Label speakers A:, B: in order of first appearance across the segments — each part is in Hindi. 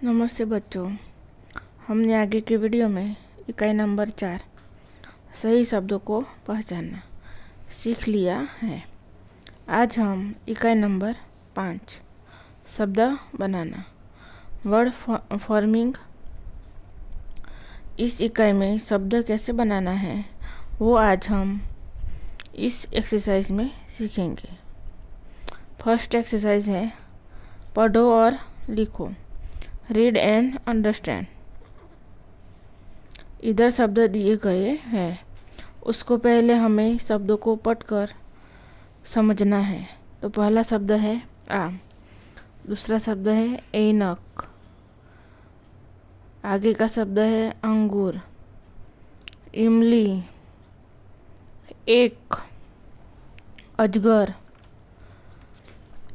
A: नमस्ते बच्चों, हमने आगे के वीडियो में इकाई नंबर 4 सही शब्दों को पहचानना सीख लिया है। आज हम इकाई नंबर 5 शब्द बनाना वर्ड फॉर्मिंग, इस इकाई में शब्द कैसे बनाना है वो आज हम इस एक्सरसाइज में सीखेंगे। फर्स्ट एक्सरसाइज है पढ़ो और लिखो, रीड एंड अंडरस्टैंड। इधर शब्द दिए गए हैं, उसको पहले हमें शब्दों को पढ़कर समझना है। तो पहला शब्द है आम, दूसरा शब्द है ऐनक, आगे का शब्द है अंगूर, इमली, एक, अजगर,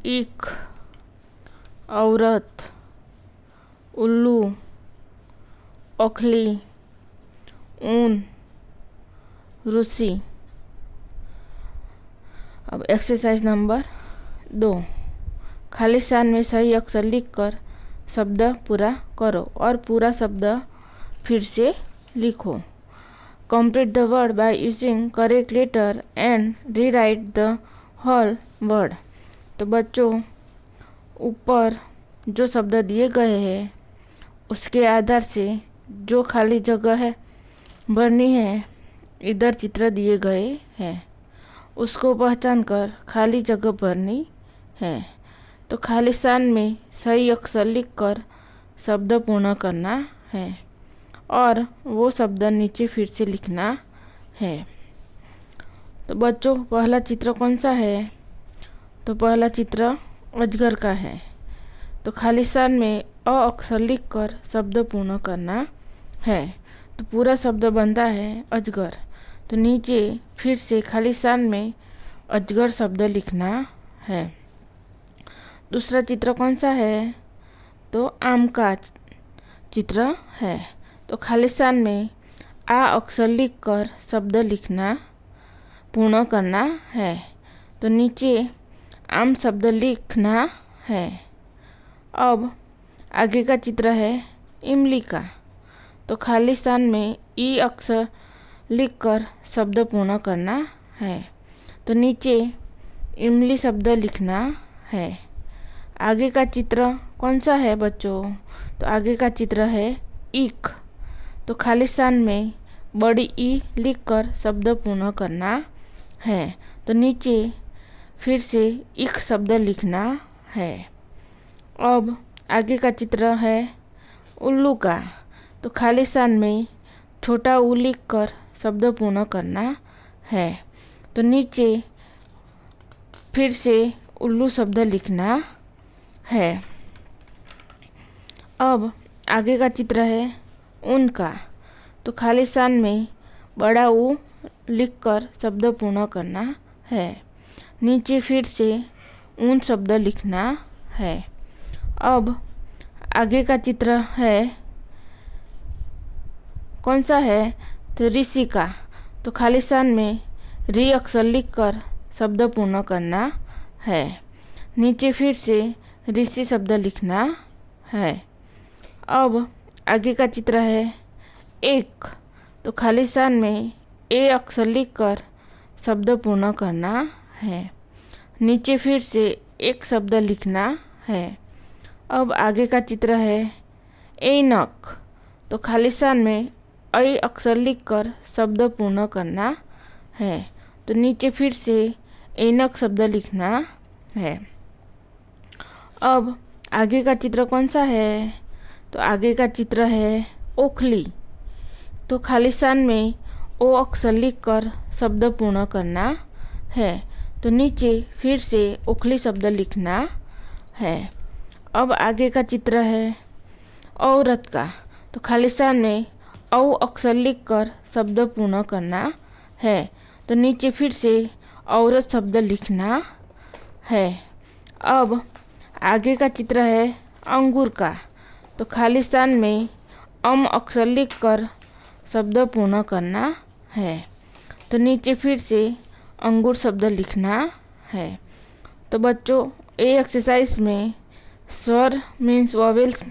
A: ईख, औरत, उल्लू, ओखली, ऊन, रूसी। अब एक्सरसाइज नंबर 2, खाली स्थान में सही अक्षर लिखकर शब्द पूरा करो और पूरा शब्द फिर से लिखो। Complete the word by using correct letter and rewrite the whole word. तो बच्चों, ऊपर जो शब्द दिए गए हैं उसके आधार से जो खाली जगह है भरनी है, इधर चित्र दिए गए हैं, उसको पहचान कर खाली जगह भरनी है। तो खाली स्थान में सही अक्षर लिखकर शब्द पूर्ण करना है और वो शब्द नीचे फिर से लिखना है। तो बच्चों, पहला चित्र कौन सा है? तो पहला चित्र अजगर का है। तो खाली स्थान में अ अक्षर लिखकर शब्द पूर्ण करना है। तो पूरा शब्द बनता है अजगर। तो नीचे फिर से खाली स्थान में अजगर शब्द लिखना है। दूसरा चित्र कौन सा है? तो आम का चित्र है। तो खाली स्थान में आ अक्षर लिखकर शब्द लिखना पूर्ण करना है। तो नीचे आम शब्द लिखना है। अब आगे का चित्र है इमली का। तो खाली स्थान में ई अक्षर लिखकर शब्द पूर्ण करना है। तो नीचे इमली शब्द लिखना है। आगे का चित्र कौन सा है बच्चों? तो आगे का चित्र है ईख। तो खाली स्थान में बड़ी ई लिखकर शब्द पूर्ण करना है। तो नीचे फिर से ईख शब्द लिखना है। अब आगे का चित्र है उल्लू का। तो खाली स्थान में छोटा ऊ लिखकर शब्द पूर्ण करना है। तो नीचे फिर से उल्लू शब्द लिखना है। अब आगे का चित्र है ऊन का। तो खाली स्थान में बड़ा ऊ लिखकर शब्द पूर्ण करना है। नीचे फिर से ऊन शब्द लिखना है। अब आगे का चित्र है कौन सा है? तो ऋषि का। तो खाली स्थान में री अक्षर लिखकर शब्द पूर्ण करना है। नीचे फिर से ऋषि शब्द लिखना है। अब आगे का चित्र है एक। तो खाली स्थान में ए अक्षर लिखकर शब्द पूर्ण करना है। नीचे फिर से एक शब्द लिखना है। अब आगे का चित्र है ऐनक। तो खाली स्थान में ऐ अक्षर लिखकर शब्द पूर्ण करना है। तो नीचे फिर से ऐनक शब्द लिखना है। अब आगे का चित्र कौन सा है? तो आगे का चित्र है ओखली। तो खाली स्थान में ओ अक्षर लिखकर शब्द पूर्ण करना है। तो नीचे फिर से ओखली शब्द लिखना है। अब आगे का चित्र है औरत का। तो खाली स्थान में औ अक्षर लिखकर शब्द पूर्ण करना है। तो नीचे फिर से औरत शब्द लिखना है। अब आगे का चित्र है अंगूर का। तो खाली स्थान में अक्षर लिखकर शब्द पूर्ण करना है। तो नीचे फिर से अंगूर शब्द लिखना है। तो बच्चों, ये एक्सरसाइज में स्वर मीन्स वॉवेल्स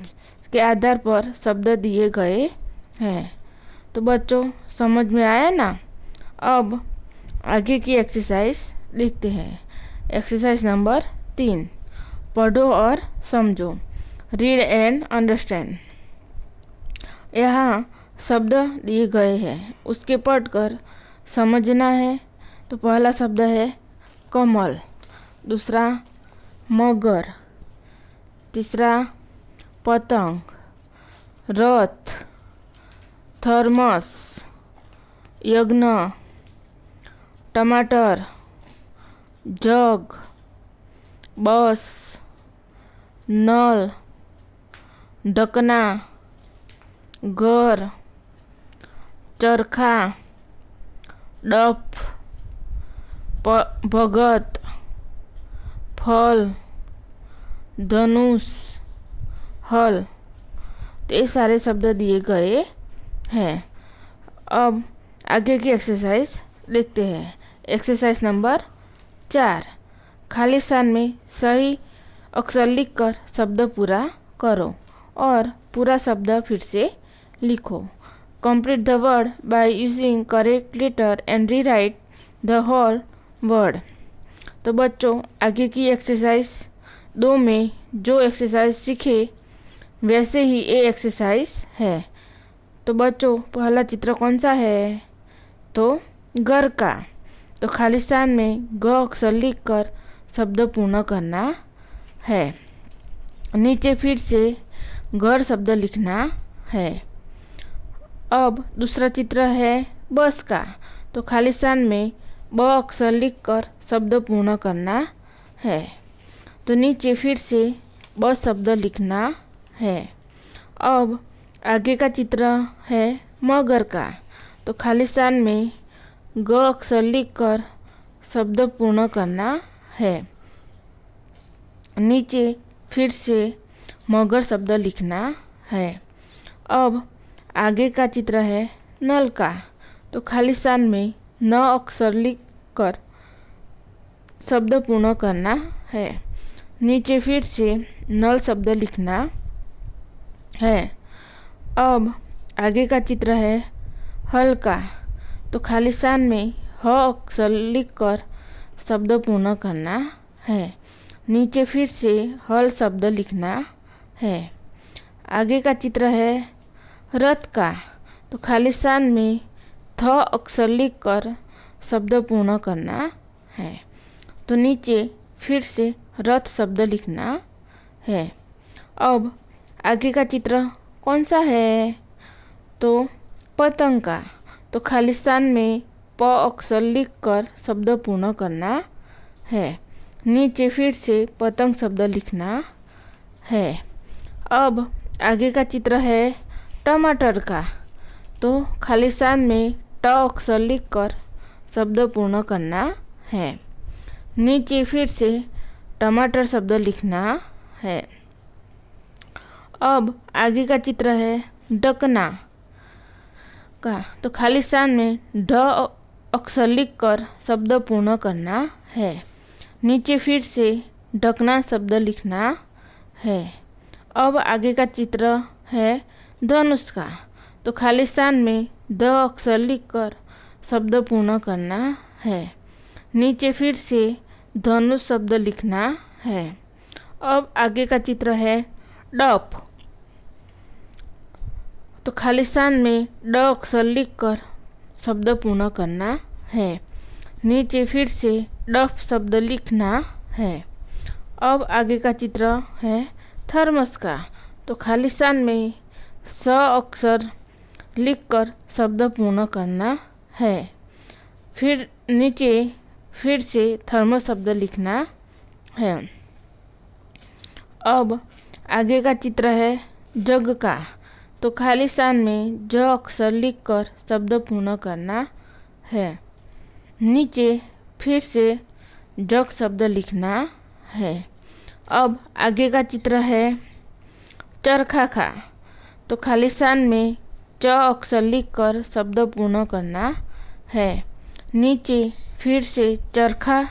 A: के आधार पर शब्द दिए गए हैं। तो बच्चों समझ में आया ना। अब आगे की एक्सरसाइज लिखते हैं। एक्सरसाइज नंबर 3, पढ़ो और समझो। Read and understand. यहाँ शब्द दिए गए हैं, उसके पढ़कर समझना है। तो पहला शब्द है कमल, दूसरा मगर, तीसरा पतंग, रथ, थर्मस, यज्ञ, टमाटर, जग, बस, नल, ढकना, घर, चरखा, डफ, भगत, फल, धनुष, हल। तो ये सारे शब्द दिए गए हैं। अब आगे की एक्सरसाइज लिखते हैं। एक्सरसाइज नंबर 4, खाली स्थान में सही अक्षर लिखकर शब्द पूरा करो और पूरा शब्द फिर से लिखो। Complete the word by using correct letter and rewrite the whole word. तो बच्चों आगे की एक्सरसाइज 2 में जो एक्सरसाइज सीखे वैसे ही ये एक्सरसाइज है। तो बच्चों पहला चित्र कौन सा है? तो घर का। तो खाली स्थान में ग अक्षर लिखकर शब्द पूर्ण करना है। नीचे फिर से घर शब्द लिखना है। अब दूसरा चित्र है बस का। तो खाली स्थान में ब अक्षर लिखकर शब्द पूर्ण करना है। तो नीचे फिर से बस शब्द लिखना है। अब आगे का चित्र है मगर का। तो खाली स्थान में ग अक्षर लिखकर शब्द पूर्ण करना है। नीचे फिर से मगर शब्द लिखना है। अब आगे का चित्र है नल का। तो खाली स्थान में न अक्षर लिखकर शब्द पूर्ण करना है। नीचे फिर से नल शब्द लिखना है। अब आगे का चित्र है हल का। तो खाली स्थान में ह अक्षर लिखकर शब्द पूर्ण करना है। नीचे फिर से हल शब्द लिखना है। आगे का चित्र है रथ का। तो खाली स्थान में थ अक्षर लिखकर शब्द पूर्ण करना है। तो नीचे फिर से रथ शब्द लिखना है। अब आगे का चित्र कौन सा है? तो पतंग का। तो खाली स्थान में प अक्षर लिखकर शब्द पूर्ण करना है। नीचे फिर से पतंग शब्द लिखना है। अब आगे का चित्र है टमाटर का। तो खाली स्थान में ट अक्षर लिखकर शब्द पूर्ण करना है। नीचे फिर से टमाटर शब्द लिखना है। अब आगे का चित्र है ढकना का। तो खाली स्थान में ढ अक्षर लिखकर शब्द पूर्ण करना है। नीचे फिर से ढकना शब्द लिखना है। अब आगे का चित्र है धनुष का। तो खाली स्थान में ध अक्षर लिखकर शब्द पूर्ण करना है। नीचे फिर से धनुष शब्द लिखना है। अब आगे का चित्र है डफ। तो खाली स्थान में ड अक्षर लिखकर शब्द पूर्ण करना है। नीचे फिर से डफ शब्द लिखना है। अब आगे का चित्र है थर्मस का। तो खाली स्थान में स अक्षर लिखकर शब्द पूर्ण करना है। फिर नीचे फिर से थर्मस शब्द लिखना है। अब आगे का चित्र है जग का। तो खाली स्थान में ज अक्षर लिखकर शब्द पूर्ण करना है। नीचे फिर से जग शब्द लिखना है। अब आगे का चित्र है चरखा का। तो खाली स्थान में च अक्षर लिखकर शब्द पूर्ण करना है। नीचे फिर से चरखा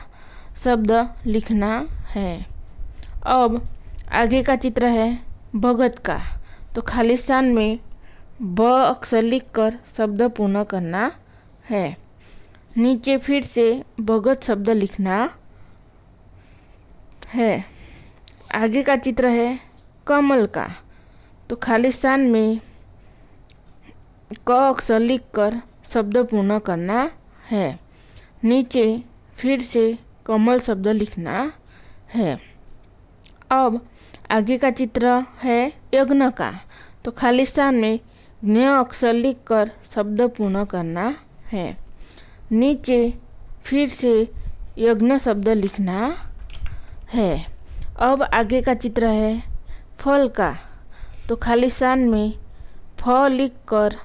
A: शब्द लिखना है। अब आगे का चित्र है भगत का। तो खाली स्थान में ब अक्षर लिखकर शब्द पूर्ण करना है। नीचे फिर से भगत शब्द लिखना है। आगे का चित्र है कमल का, तो खाली स्थान में क अक्षर लिखकर शब्द पूर्ण करना है। नीचे फिर से कमल शब्द लिखना है। अब आगे का चित्र है यज्ञ का, तो खाली स्थान में ज्ञ अक्षर लिखकर शब्द पूर्ण करना है। नीचे फिर से यज्ञ शब्द लिखना है। अब आगे का चित्र है फल का, तो खाली स्थान में फ लिखकर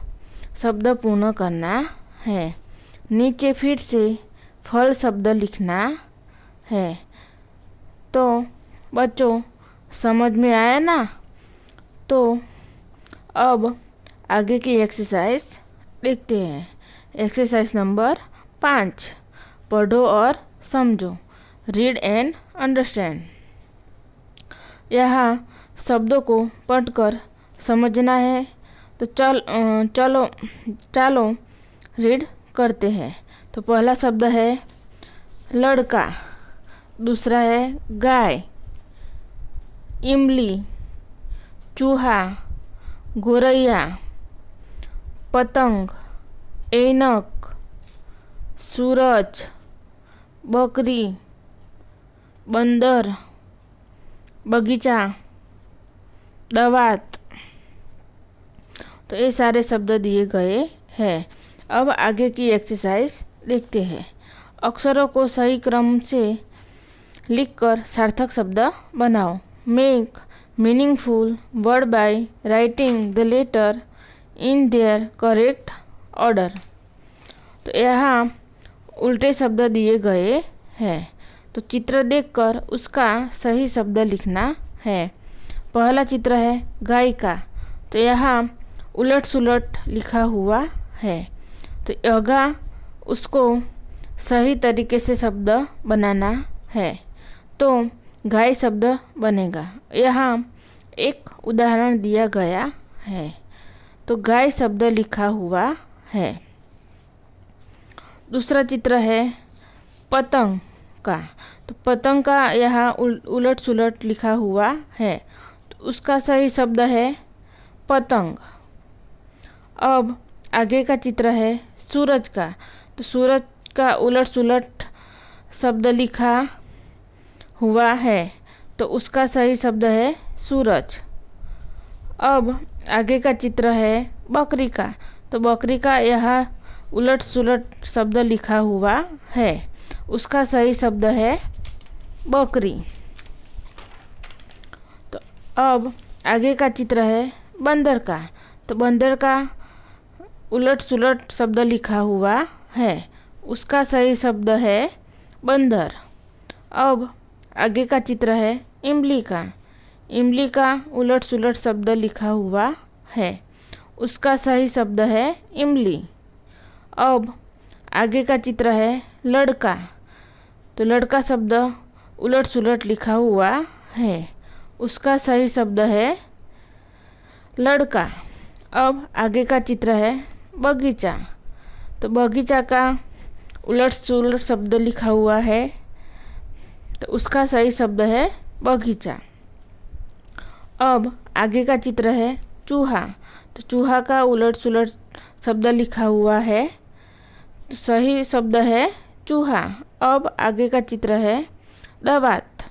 A: शब्द पूर्ण करना है। नीचे फिर से फल शब्द लिखना है। तो बच्चों समझ में आया ना? तो अब आगे की एक्सरसाइज देखते हैं। एक्सरसाइज नंबर 5, पढ़ो और समझो, रीड एंड अंडरस्टैंड। यहाँ शब्दों को पढ़कर समझना है। तो चलो रीड करते हैं। तो पहला शब्द है लड़का, दूसरा है गाय, इमली, चूहा, गोरैया, पतंग, ऐनक, सूरज, बकरी, बंदर, बगीचा, दवात। तो ये सारे शब्द दिए गए हैं। अब आगे की एक्सरसाइज देखते हैं। अक्षरों को सही क्रम से लिखकर सार्थक शब्द बनाओ। Make meaningful word by writing the letter in their correct order. तो यहाँ उल्टे शब्द दिए गए हैं, तो चित्र देखकर उसका सही शब्द लिखना है। पहला चित्र है गाय का, तो यहाँ उलट सुलट लिखा हुआ है। तो यगा उसको सही तरीके से शब्द बनाना है, तो गाय शब्द बनेगा। यहाँ एक उदाहरण दिया गया है, तो गाय शब्द लिखा हुआ है। दूसरा चित्र है पतंग का, तो पतंग का यहाँ उलट सुलट लिखा हुआ है, तो उसका सही शब्द है पतंग। अब आगे का चित्र है सूरज का, तो सूरज का उलट सुलट शब्द लिखा हुआ है, तो उसका सही शब्द है सूरज। अब आगे का चित्र है बकरी का, तो बकरी का यहाँ उलट सुलट शब्द लिखा हुआ है, उसका सही शब्द है बकरी। तो अब आगे का चित्र है बंदर का, तो बंदर का उलट सुलट शब्द लिखा हुआ है, उसका सही शब्द है बंदर। अब आगे का चित्र है इमली का, इमली का उलट सुलट शब्द लिखा हुआ है, उसका सही शब्द है इमली। अब आगे का चित्र है लड़का, तो लड़का शब्द उलट सुलट लिखा हुआ है, उसका सही शब्द है लड़का। अब आगे का चित्र है बगीचा, तो बगीचा का उलट सुलट शब्द लिखा हुआ है, तो उसका सही शब्द है बगीचा। अब आगे का चित्र है चूहा, तो चूहा का उलट सुलट शब्द लिखा हुआ है, तो सही शब्द है चूहा। अब आगे का चित्र है दवात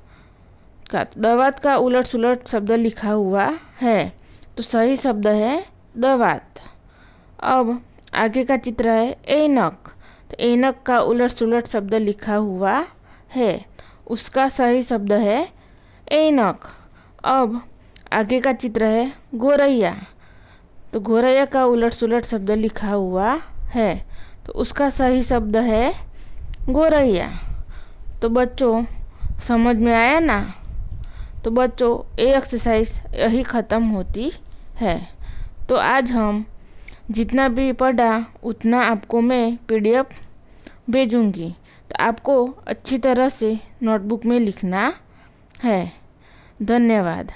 A: का, दवात का उलट सुलट शब्द लिखा हुआ है, तो सही शब्द है दवात। अब आगे का चित्र है ऐनक, तो ऐनक का उलट सुलट शब्द लिखा हुआ है, उसका सही शब्द है ऐनक। अब आगे का चित्र है गोरैया, तो गोरैया का उलट सुलट शब्द लिखा हुआ है, तो उसका सही शब्द है गोरैया। तो बच्चों समझ में आया ना? तो बच्चों ये एक्सरसाइज यही ख़त्म होती है। तो आज हम जितना भी पढ़ा उतना आपको मैं PDF भेजूंगी, तो आपको अच्छी तरह से नोटबुक में लिखना है। धन्यवाद।